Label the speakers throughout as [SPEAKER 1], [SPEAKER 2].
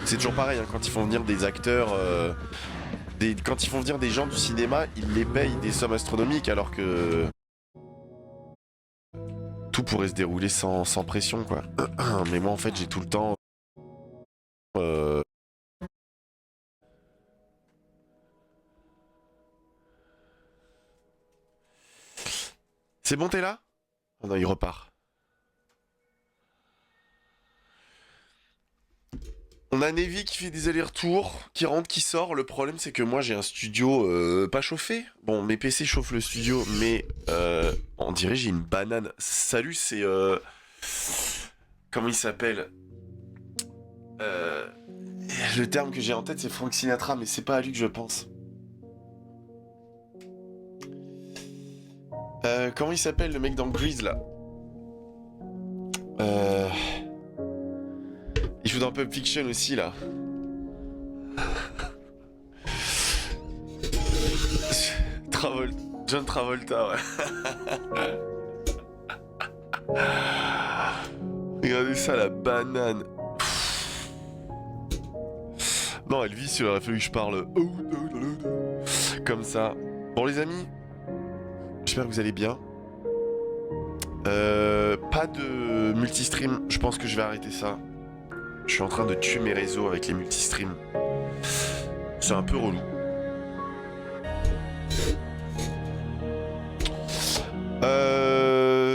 [SPEAKER 1] c'est toujours pareil, hein, quand ils font venir des acteurs, quand ils font venir des gens du cinéma, ils les payent des sommes astronomiques alors que tout pourrait se dérouler sans pression, quoi. Mais moi, en fait, j'ai tout le temps... euh, C'est bon, t'es là? Oh non, il repart. On a Nevi qui fait des allers-retours, qui rentre, qui sort. Le problème, c'est que moi, j'ai un studio pas chauffé. Bon, mes PC chauffent le studio, mais on dirait j'ai une banane. Salut, c'est... Comment il s'appelle? Euh, Le terme que j'ai en tête, c'est Frank Sinatra, mais c'est pas à lui que je pense. Comment il s'appelle, le mec dans Grease, là? Il joue dans Pulp Fiction aussi, là. John Travolta, ouais. Regardez ça, la banane. Non, Elvis, il aurait fallu que je parle comme ça. Bon, les amis, j'espère que vous allez bien. Pas de multistream, je pense que je vais arrêter ça. Je suis en train de tuer mes réseaux avec les multistreams. C'est un peu relou.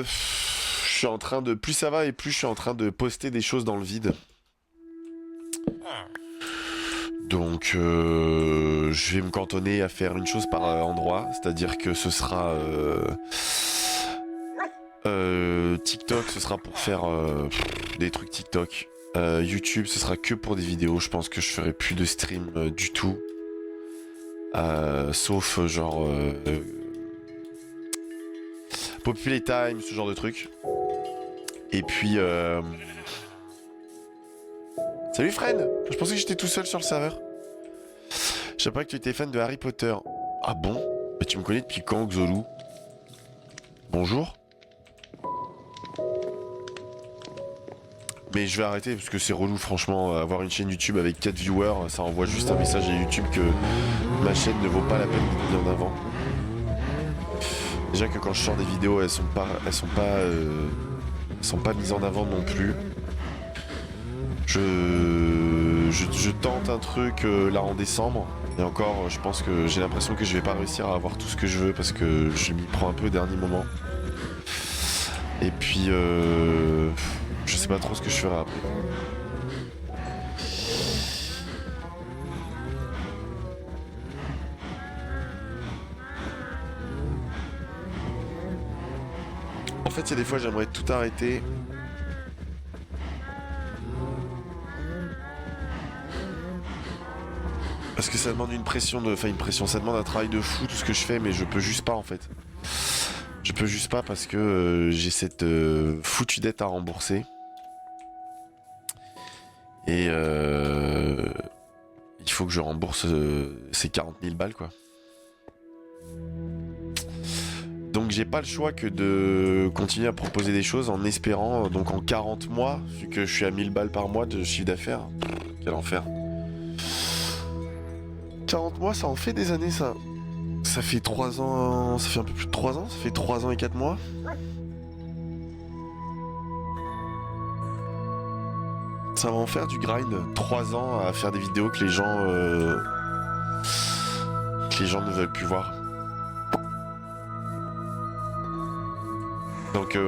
[SPEAKER 1] Je suis en train de... Plus ça va et plus je suis en train de poster des choses dans le vide. Donc je vais me cantonner à faire une chose par endroit. C'est-à-dire que ce sera... TikTok, ce sera pour faire des trucs TikTok. YouTube, ce sera que pour des vidéos. Je pense que je ferai plus de stream du tout. Sauf genre... Populate Time, ce genre de trucs. Et puis... Salut Fred! Je pensais que j'étais tout seul sur le serveur. Je savais pas que tu étais fan de Harry Potter. Ah bon? Mais tu me connais depuis quand, Xolou? Bonjour? Mais je vais arrêter parce que c'est relou, franchement. Avoir une chaîne YouTube avec 4 viewers, ça envoie juste un message à YouTube que ma chaîne ne vaut pas la peine d'être mise en avant. Déjà que quand je sors des vidéos, elles sont pas mises en avant non plus. Je tente un truc là en décembre. Et encore, je pense que j'ai l'impression que je vais pas réussir à avoir tout ce que je veux parce que je m'y prends un peu au dernier moment. Et puis, je sais pas trop ce que je ferai après. En fait, il y a des fois, j'aimerais tout arrêter. Parce que ça demande une pression de... Enfin, une pression, ça demande un travail de fou tout ce que je fais, mais je peux juste pas en fait. Je peux juste pas parce que j'ai cette foutue dette à rembourser. Et il faut que je rembourse ces 40 000 balles, quoi. Donc j'ai pas le choix que de continuer à proposer des choses en espérant, donc en 40 mois, vu que je suis à 1000 balles par mois de chiffre d'affaires. Quel enfer. 40 mois, ça en fait des années, ça. Ça fait 3 ans... Ça fait un peu plus de 3 ans. Ça fait 3 ans et 4 mois. Ça va en faire du grind. 3 ans à faire des vidéos que les gens... ne veulent plus voir. Donc ouais.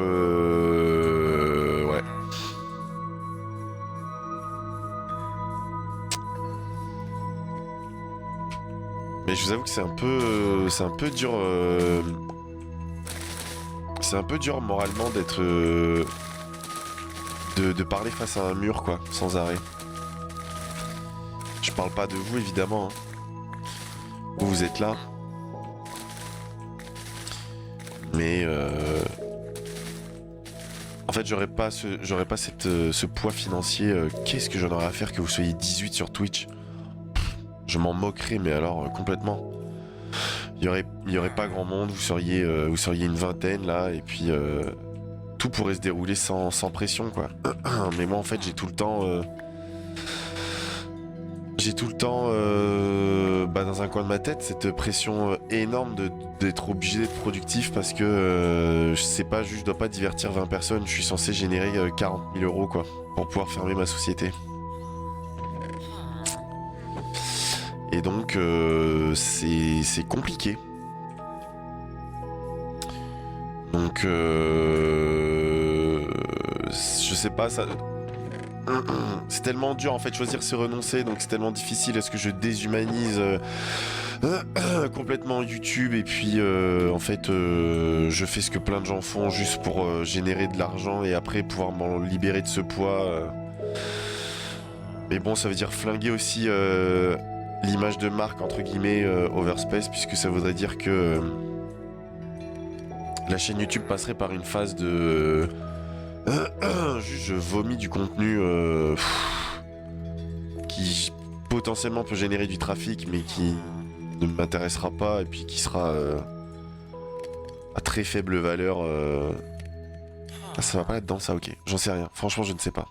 [SPEAKER 1] Mais je vous avoue que c'est un peu dur. C'est un peu dur moralement d'être de parler face à un mur, quoi, sans arrêt. Je parle pas de vous évidemment. Hein. Vous êtes là. Mais en fait, j'aurais pas ce poids financier. Qu'est-ce que j'en aurais à faire que vous soyez 18 sur Twitch? Je m'en moquerais, mais alors complètement. Il y aurait pas grand monde, vous seriez une vingtaine là, et puis tout pourrait se dérouler sans pression, quoi. Mais moi, en fait, j'ai tout le temps j'ai tout le temps dans un coin de ma tête cette pression énorme d'être obligé d'être productif parce que je sais pas, je dois pas divertir 20 personnes, je suis censé générer 40 000 euros quoi pour pouvoir fermer ma société. Et donc c'est compliqué. Donc je sais pas ça. C'est tellement dur en fait, choisir c'est renoncer, donc c'est tellement difficile. Est-ce que je déshumanise complètement YouTube et puis en fait je fais ce que plein de gens font juste pour générer de l'argent et après pouvoir m'en libérer de ce poids. Mais bon, ça veut dire flinguer aussi l'image de marque entre guillemets Overspace, puisque ça voudrait dire que la chaîne YouTube passerait par une phase de juste je vomis du contenu qui potentiellement peut générer du trafic mais qui ne m'intéressera pas et puis qui sera à très faible valeur. Ah, ça va pas là-dedans ça, ok. J'en sais rien, franchement je ne sais pas.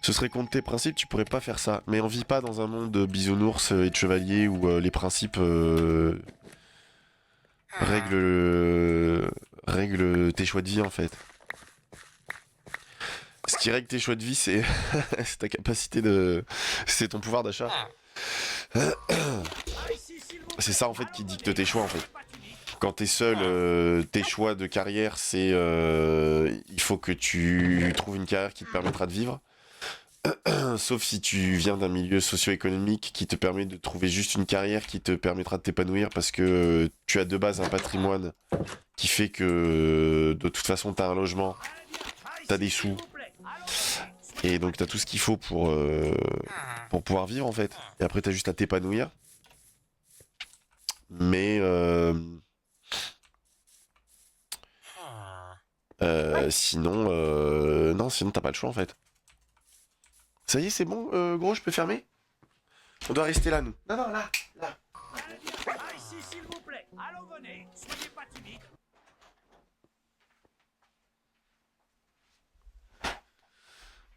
[SPEAKER 1] Ce serait contre tes principes, tu pourrais pas faire ça. Mais on vit pas dans un monde de bisounours et de chevaliers où les principes règle tes choix de vie en fait. Ce qui règle tes choix de vie, c'est c'est ta capacité de... C'est ton pouvoir d'achat. C'est ça en fait qui dicte tes choix en fait. Quand t'es seul, tes choix de carrière, c'est... il faut que tu trouves une carrière qui te permettra de vivre. Sauf si tu viens d'un milieu socio-économique qui te permet de trouver juste une carrière qui te permettra de t'épanouir parce que tu as de base un patrimoine qui fait que de toute façon t'as un logement, t'as des sous et donc t'as tout ce qu'il faut pour pouvoir vivre en fait. Et après t'as juste à t'épanouir. Mais sinon non, sinon t'as pas le choix en fait. Ça y est, c'est bon, gros, je peux fermer? On doit rester là, nous. Non, non, là, là.
[SPEAKER 2] Ici, s'il vous plaît. Allons, venez. Soyez pas timide.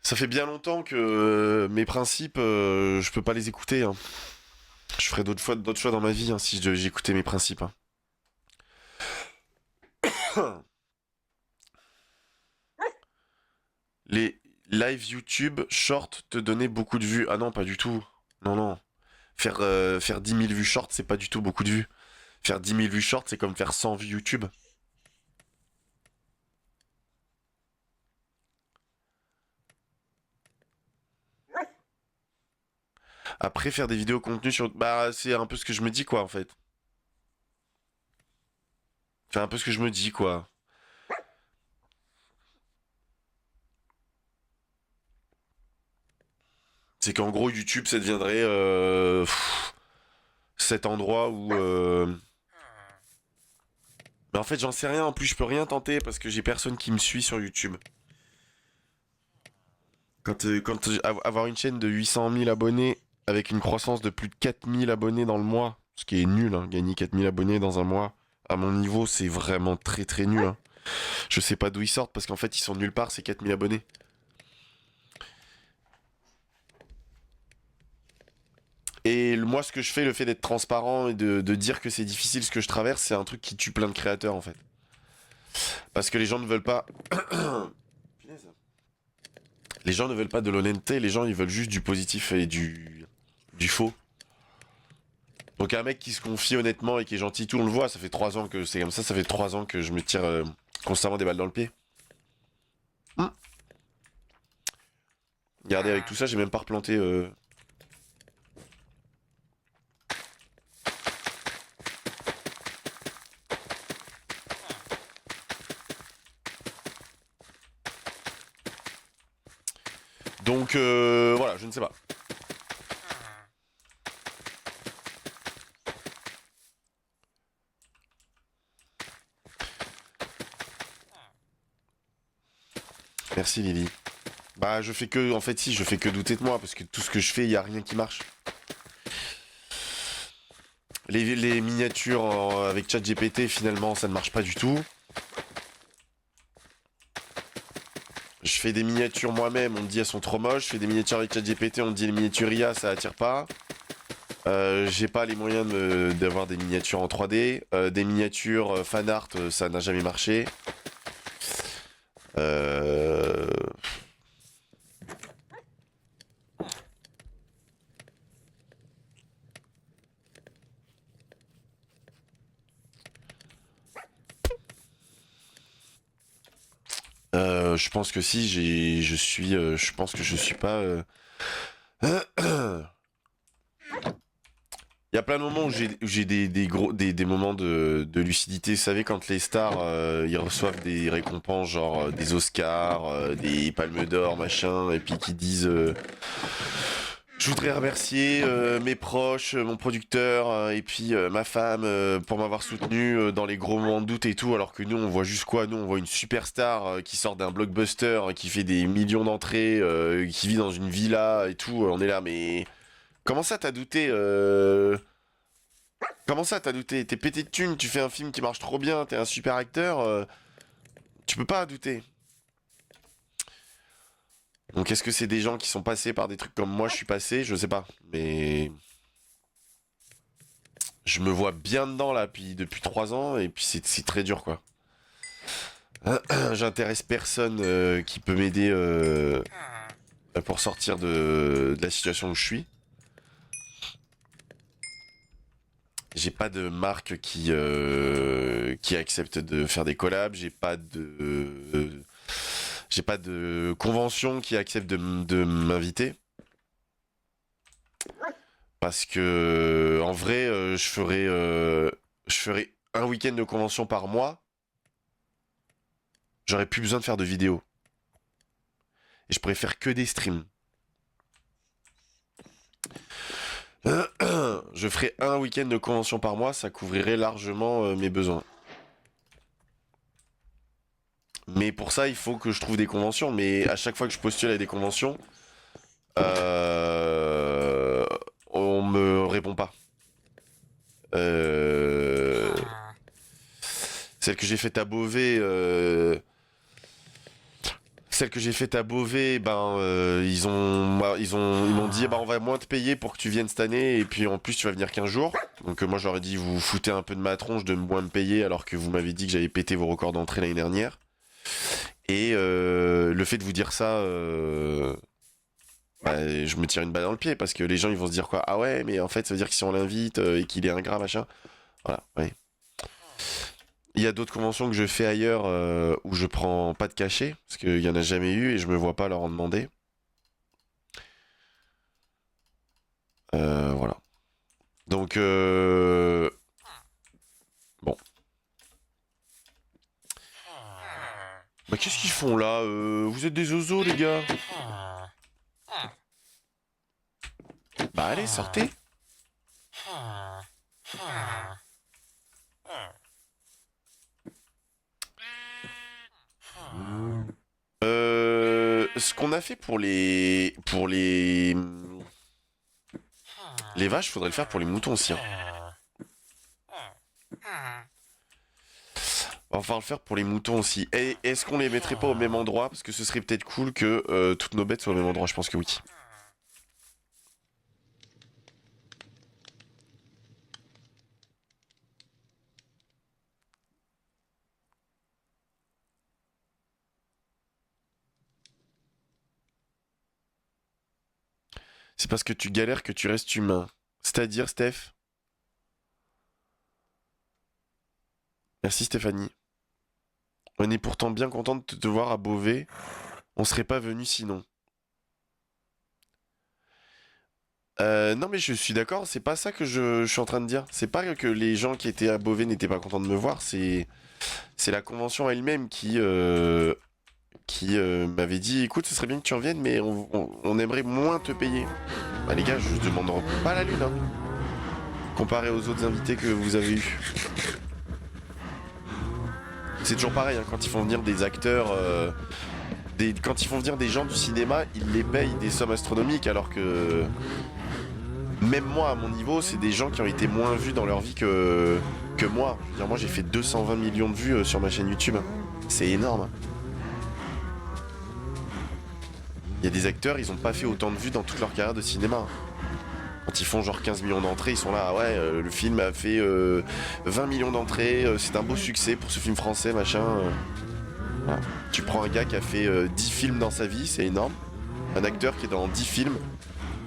[SPEAKER 1] Ça fait bien longtemps que mes principes, je peux pas les écouter. Hein. Je ferai d'autres choix dans ma vie hein, si j'écoutais mes principes. Hein. Les live YouTube short te donnaient beaucoup de vues. Ah non, pas du tout. Non, non. Faire 10 000 vues short, c'est pas du tout beaucoup de vues. Faire 10 000 vues short, c'est comme faire 100 vues YouTube. Après, faire des vidéos contenu sur... Bah, c'est un peu ce que je me dis, quoi, en fait. C'est un peu ce que je me dis, quoi. C'est qu'en gros, YouTube, ça deviendrait... cet endroit où... Mais en fait, j'en sais rien. En plus, je peux rien tenter parce que j'ai personne qui me suit sur YouTube. Avoir une chaîne de 800 000 abonnés avec une croissance de plus de 4000 abonnés dans le mois, ce qui est nul, hein, gagner 4000 abonnés dans un mois, à mon niveau, c'est vraiment très très nul. Hein. Je sais pas d'où ils sortent parce qu'en fait, ils sont nulle part, ces 4000 abonnés. Et moi, ce que je fais, le fait d'être transparent et de dire que c'est difficile ce que je traverse, c'est un truc qui tue plein de créateurs en fait. Parce que les gens ne veulent pas. Les gens ne veulent pas de l'honnêteté, les gens ils veulent juste du positif et du faux. Donc un mec qui se confie honnêtement et qui est gentil, tout on le voit, ça fait 3 ans que c'est comme ça fait 3 ans que je me tire constamment des balles dans le pied. Regardez, avec tout ça, j'ai même pas replanté... Donc voilà, je ne sais pas. Merci Lily. Bah je fais que, en fait si, je fais que douter de moi, parce que tout ce que je fais, il n'y a rien qui marche. Les miniatures avec ChatGPT, finalement, ça ne marche pas du tout. Je fais des miniatures moi-même, on me dit elles sont trop moches. Je fais des miniatures avec ChatGPT, on me dit les miniatures IA, ça attire pas. J'ai pas les moyens d'avoir des miniatures en 3D. Des miniatures fan art, ça n'a jamais marché. Je pense que si, je pense que je suis pas... Il y a plein de moments où j'ai des moments de lucidité. Vous savez, quand les stars, ils reçoivent des récompenses, genre des Oscars, des Palmes d'Or, machin, et puis qui disent... je voudrais remercier mes proches, mon producteur, et puis ma femme pour m'avoir soutenu dans les gros moments de doute et tout, alors que nous, on voit juste quoi? Nous, on voit une superstar qui sort d'un blockbuster, qui fait des millions d'entrées, qui vit dans une villa et tout. On est là, mais... Comment ça, t'as douté Comment ça, t'as douté? T'es pété de thunes, tu fais un film qui marche trop bien, t'es un super acteur, tu peux pas douter. Donc est-ce que c'est des gens qui sont passés par des trucs comme moi je suis passé? Je sais pas, mais... Je me vois bien dedans là depuis 3 ans, et puis c'est très dur quoi. J'intéresse personne qui peut m'aider pour sortir de la situation où je suis. J'ai pas de marque qui accepte de faire des collabs, j'ai pas de convention qui accepte de m'inviter. Parce que en vrai, je ferais un week-end de convention par mois. J'aurais plus besoin de faire de vidéos. Et je pourrais faire que des streams. Je ferais un week-end de convention par mois, ça couvrirait largement mes besoins. Mais pour ça, il faut que je trouve des conventions. Mais à chaque fois que je postule à des conventions, on me répond pas. Celle que j'ai faite à Beauvais, ils m'ont dit, on va moins te payer pour que tu viennes cette année, et puis en plus tu vas venir 15 jours. Donc moi j'aurais dit, vous foutez un peu de ma tronche de moins me payer alors que vous m'avez dit que j'avais pété vos records d'entrée l'année dernière. Et le fait de vous dire ça, je me tire une balle dans le pied, parce que les gens ils vont se dire quoi? Ah ouais, mais en fait ça veut dire que si on l'invite et qu'il est ingrat, machin. Voilà, ouais. Il y a d'autres conventions que je fais ailleurs où je prends pas de cachet, parce qu'il y en a jamais eu et je me vois pas leur en demander. Voilà. Donc, bon. Bah qu'est-ce qu'ils font là? Vous êtes des oiseaux les gars? Bah allez, sortez. Ce qu'on a fait pour les vaches, faudrait le faire pour les moutons aussi. Hein. On va falloir le faire pour les moutons aussi. Et est-ce qu'on les mettrait pas au même endroit? Parce que ce serait peut-être cool que toutes nos bêtes soient au même endroit. Je pense que oui. C'est parce que tu galères que tu restes humain. C'est-à-dire, Steph? Merci Stéphanie. On est pourtant bien content de te voir à Beauvais. On serait pas venu sinon. Non mais je suis d'accord, c'est pas ça que je suis en train de dire. C'est pas que les gens qui étaient à Beauvais n'étaient pas contents de me voir, c'est la convention elle-même qui m'avait dit, écoute, ce serait bien que tu reviennes, mais on aimerait moins te payer. Bah les gars, je demande pas la lune, hein, comparé aux autres invités que vous avez eus. C'est toujours pareil, hein, quand ils font venir des acteurs, quand ils font venir des gens du cinéma, ils les payent des sommes astronomiques, alors que même moi, à mon niveau, c'est des gens qui ont été moins vus dans leur vie que moi. Je veux dire, moi, j'ai fait 220 millions de vues sur ma chaîne YouTube. C'est énorme. Il y a des acteurs, ils ont pas fait autant de vues dans toute leur carrière de cinéma. Quand ils font genre 15 millions d'entrées, ils sont là, ah ouais, le film a fait 20 millions d'entrées, c'est un beau succès pour ce film français, machin. Voilà. Tu prends un gars qui a fait 10 films dans sa vie, c'est énorme. Un acteur qui est dans 10 films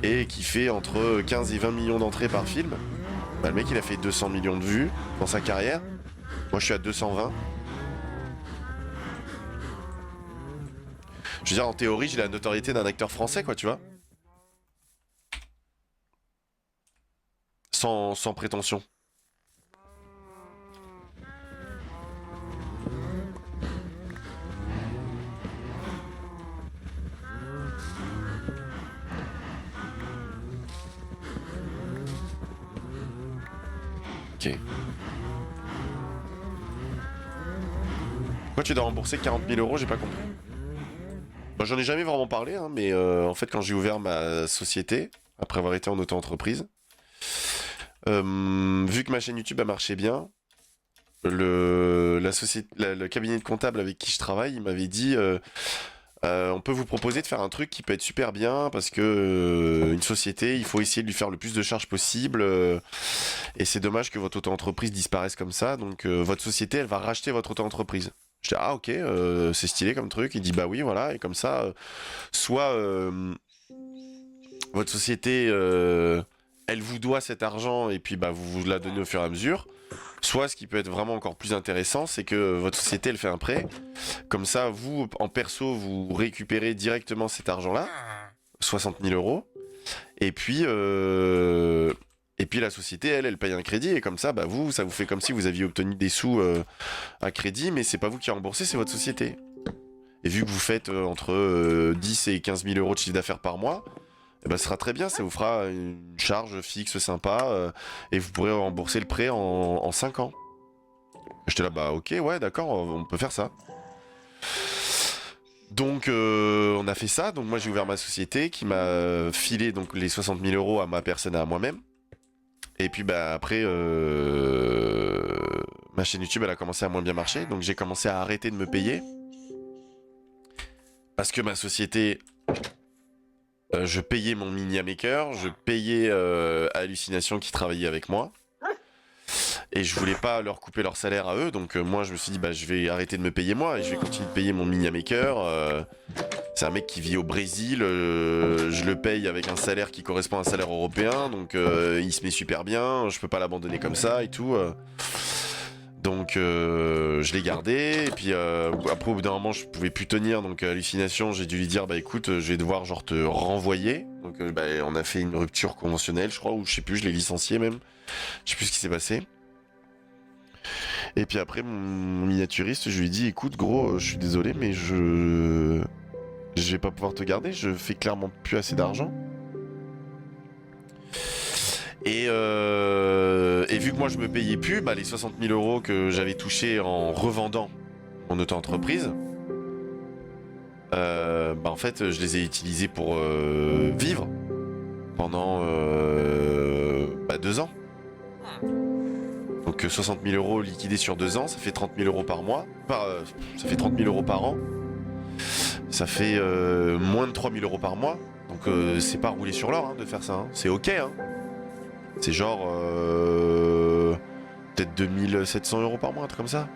[SPEAKER 1] et qui fait entre 15 et 20 millions d'entrées par film. Bah, le mec, il a fait 200 millions de vues dans sa carrière. Moi, je suis à 220. Je veux dire, en théorie, j'ai la notoriété d'un acteur français, quoi, tu vois. Sans prétention. Ok. Pourquoi tu dois rembourser 40 000 €? J'ai pas compris. Moi, j'en ai jamais vraiment parlé, hein, mais en fait, quand j'ai ouvert ma société, après avoir été en auto-entreprise, vu que ma chaîne YouTube a marché bien, le cabinet de comptable avec qui je travaille, il m'avait dit on peut vous proposer de faire un truc qui peut être super bien parce que une société, il faut essayer de lui faire le plus de charges possible et c'est dommage que votre auto-entreprise disparaisse comme ça, donc votre société, elle va racheter votre auto-entreprise. Je dis ah ok, c'est stylé comme truc. Il dit bah oui voilà, et comme ça, soit votre société, elle vous doit cet argent et puis bah vous la donnez au fur et à mesure. Soit ce qui peut être vraiment encore plus intéressant, c'est que votre société elle fait un prêt. Comme ça, vous en perso, vous récupérez directement cet argent-là, 60 000 €. Et puis la société, elle paye un crédit et comme ça, bah vous, ça vous fait comme si vous aviez obtenu des sous à crédit, mais c'est pas vous qui remboursez, c'est votre société. Et vu que vous faites entre 10 et 15 000 € de chiffre d'affaires par mois, eh ben, ce sera très bien, ça vous fera une charge fixe sympa et vous pourrez rembourser le prêt en 5 ans. J'étais là, bah ok, ouais, d'accord, on peut faire ça. Donc on a fait ça, donc moi j'ai ouvert ma société qui m'a filé donc les 60 000 € à ma personne et à moi-même. Et puis bah après ma chaîne YouTube elle a commencé à moins bien marcher, donc j'ai commencé à arrêter de me payer. Parce que ma société, je payais mon mini maker, je payais Hallucination qui travaillait avec moi. Et je voulais pas leur couper leur salaire à eux, donc moi je me suis dit bah je vais arrêter de me payer moi et je vais continuer de payer mon mini maker. C'est un mec qui vit au Brésil, je le paye avec un salaire qui correspond à un salaire européen, donc il se met super bien, je peux pas l'abandonner comme ça et tout. Donc je l'ai gardé, et puis après au bout d'un moment je pouvais plus tenir, donc Hallucination, j'ai dû lui dire bah écoute je vais devoir genre te renvoyer. Donc bah, on a fait une rupture conventionnelle je crois, ou je sais plus, je l'ai licencié même, je sais plus ce qui s'est passé. Et puis après mon miniaturiste, je lui ai dit écoute gros, je suis désolé mais je vais pas pouvoir te garder, je fais clairement plus assez d'argent. Et vu que moi je me payais plus, bah, les 60 000 € que j'avais touchés en revendant mon auto-entreprise, bah, en fait je les ai utilisés pour vivre pendant 2 ans. Donc 60 000 € liquidés sur 2 ans, ça fait 30 000 € par mois. Ça fait 30 000 € par an. Ça fait moins de 3 000 € par mois. Donc c'est pas rouler sur l'or hein, de faire ça. Hein. C'est ok. Hein. C'est genre peut-être 2 700 € par mois, un truc comme ça.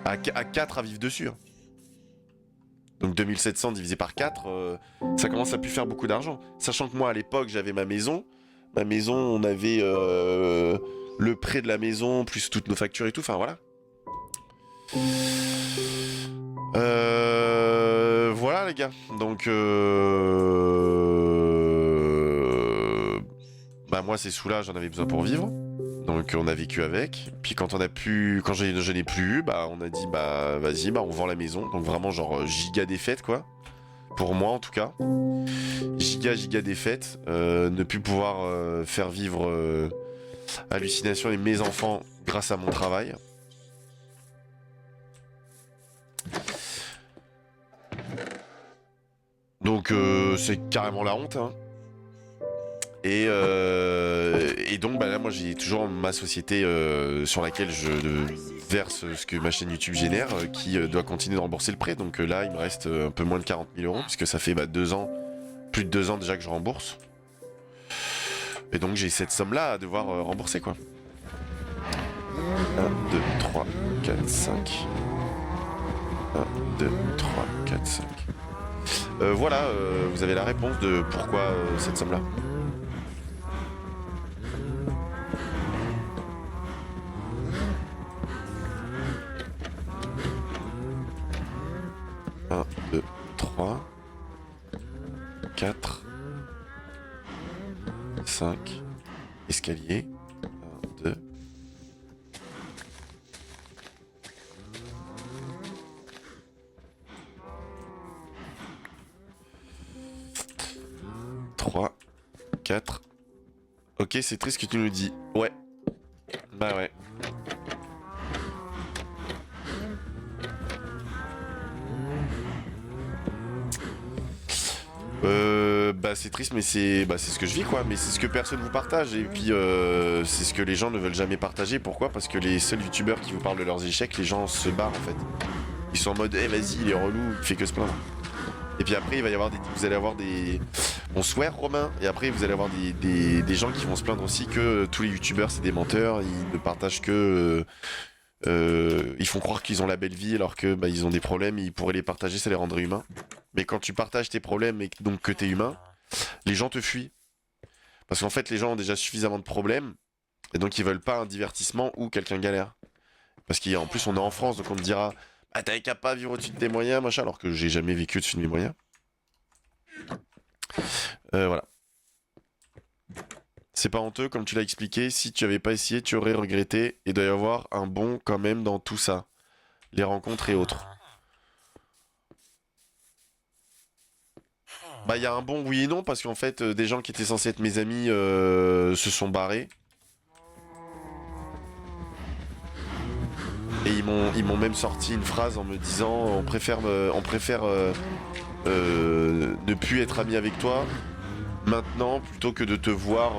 [SPEAKER 1] À 4 à vivre dessus. Hein. Donc 2 700 divisé par 4, ça commence à plus faire beaucoup d'argent. Sachant que moi à l'époque j'avais ma maison. Ma maison, on avait le prêt de la maison, plus toutes nos factures et tout, enfin voilà. Voilà les gars, donc bah moi ces sous là j'en avais besoin pour vivre, donc on a vécu avec. Puis quand on a pu, quand je n'ai plus eu, bah on a dit bah vas-y bah on vend la maison, donc vraiment genre giga défaite quoi, pour moi en tout cas, giga défaite, ne plus pouvoir faire vivre Hallucination et mes enfants grâce à mon travail. Donc c'est carrément la honte hein. Et donc bah là moi j'ai toujours ma société sur laquelle je verse ce que ma chaîne YouTube génère qui doit continuer de rembourser le prêt. Donc là il me reste un peu moins de 40 000 euros puisque ça fait 2 ans, plus de 2 ans déjà que je rembourse. Et donc j'ai cette somme là à devoir rembourser quoi. 1, 2, 3, 4, 5. 1, 2, 3, 4, 5. Voilà, vous avez la réponse de pourquoi cette somme là. Un, 2, 3, 4, 5, escalier, 1, 2. Trois, 4. Ok, c'est triste ce que tu nous dis. Ouais. Bah ouais. Bah c'est triste mais c'est ce que je vis quoi, mais c'est ce que personne vous partage et puis c'est ce que les gens ne veulent jamais partager. Pourquoi? Parce que les seuls youtubeurs qui vous parlent de leurs échecs, les gens se barrent en fait. Ils sont en mode vas-y il est relou, il fait que se plaindre. Et puis après il va y avoir vous allez avoir des... On swear Romain, et après vous allez avoir des gens qui vont se plaindre aussi que tous les youtubeurs c'est des menteurs, ils ne partagent que... ils font croire qu'ils ont la belle vie alors que ils ont des problèmes, ils pourraient les partager, ça les rendrait humains. Mais quand tu partages tes problèmes et donc que t'es humain, les gens te fuient. Parce qu'en fait les gens ont déjà suffisamment de problèmes, et donc ils veulent pas un divertissement où quelqu'un galère. Parce qu'en plus on est en France, donc on me dira « Ah t'avais qu'à pas vivre au-dessus de tes moyens, machin », alors que j'ai jamais vécu au-dessus de mes moyens. Voilà. C'est pas honteux, comme tu l'as expliqué, si tu avais pas essayé, tu aurais regretté, et il doit y avoir un bon quand même dans tout ça. Les rencontres et autres. Bah il y a un bon oui et non, parce qu'en fait, des gens qui étaient censés être mes amis se sont barrés. Et ils m'ont même sorti une phrase en me disant on préfère ne plus être amis avec toi maintenant plutôt que de te voir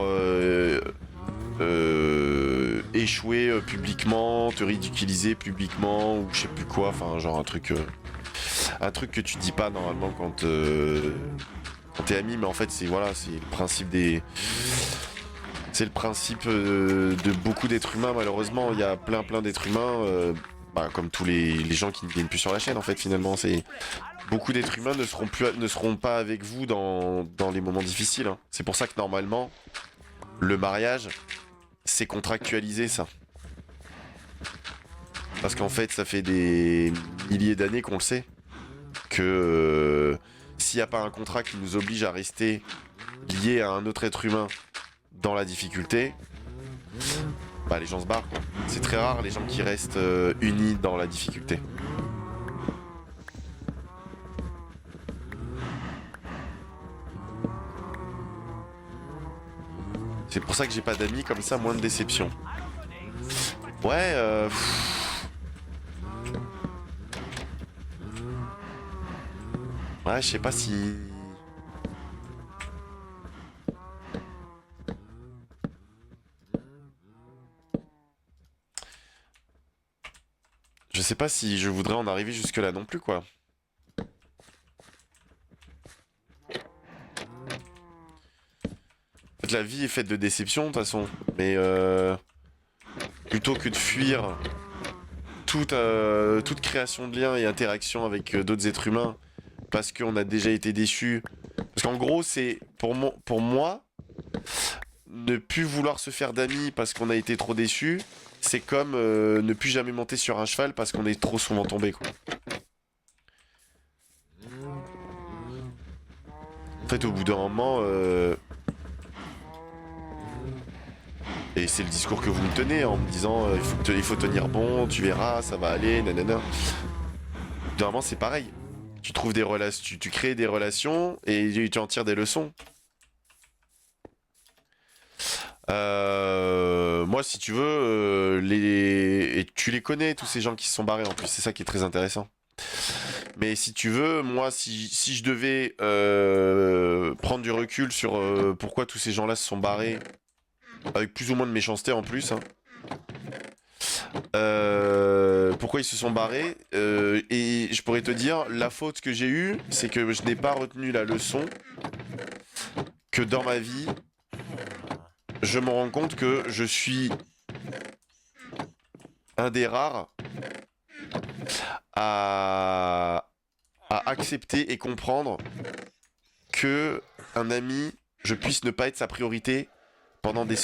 [SPEAKER 1] échouer publiquement, te ridiculiser publiquement ou je sais plus quoi, enfin genre un truc que tu dis pas normalement quand t'es ami, mais en fait c'est voilà, c'est le principe des... C'est le principe de beaucoup d'êtres humains malheureusement, il y a plein d'êtres humains, comme tous les gens qui ne viennent plus sur la chaîne en fait finalement, c'est... Beaucoup d'êtres humains ne seront pas avec vous dans les moments difficiles, hein. C'est pour ça que normalement, le mariage, c'est contractualisé ça. Parce qu'en fait, ça fait des milliers d'années qu'on le sait. Que s'il n'y a pas un contrat qui nous oblige à rester liés à un autre être humain dans la difficulté, les gens se barrent. C'est très rare les gens qui restent unis dans la difficulté. C'est pour ça que j'ai pas d'amis, comme ça, moins de déception. Ouais, ouais, je sais pas si... Je sais pas si je voudrais en arriver jusque là non plus, quoi. En fait, la vie est faite de déceptions, de toute façon. Mais plutôt que de fuir toute création de liens et interaction avec d'autres êtres humains parce qu'on a déjà été déçus. Parce qu'en gros, c'est pour moi, ne plus vouloir se faire d'amis parce qu'on a été trop déçus, c'est comme ne plus jamais monter sur un cheval parce qu'on est trop souvent tombé, quoi. En fait, au bout d'un moment, et c'est le discours que vous me tenez en me disant il faut tenir bon, tu verras, ça va aller, nanana. Au bout d'un moment, c'est pareil. Tu trouves des relations, tu crées des relations et tu en tires des leçons. Moi, si tu veux, et tu les connais, tous ces gens qui se sont barrés en plus, c'est ça qui est très intéressant. Mais si tu veux, moi, si je devais prendre du recul sur pourquoi tous ces gens-là se sont barrés, avec plus ou moins de méchanceté en plus, hein, pourquoi ils se sont barrés, et je pourrais te dire, la faute que j'ai eue, c'est que je n'ai pas retenu la leçon que dans ma vie, je me rends compte que je suis un des rares à accepter et comprendre que un ami, je puisse ne pas être sa priorité pendant des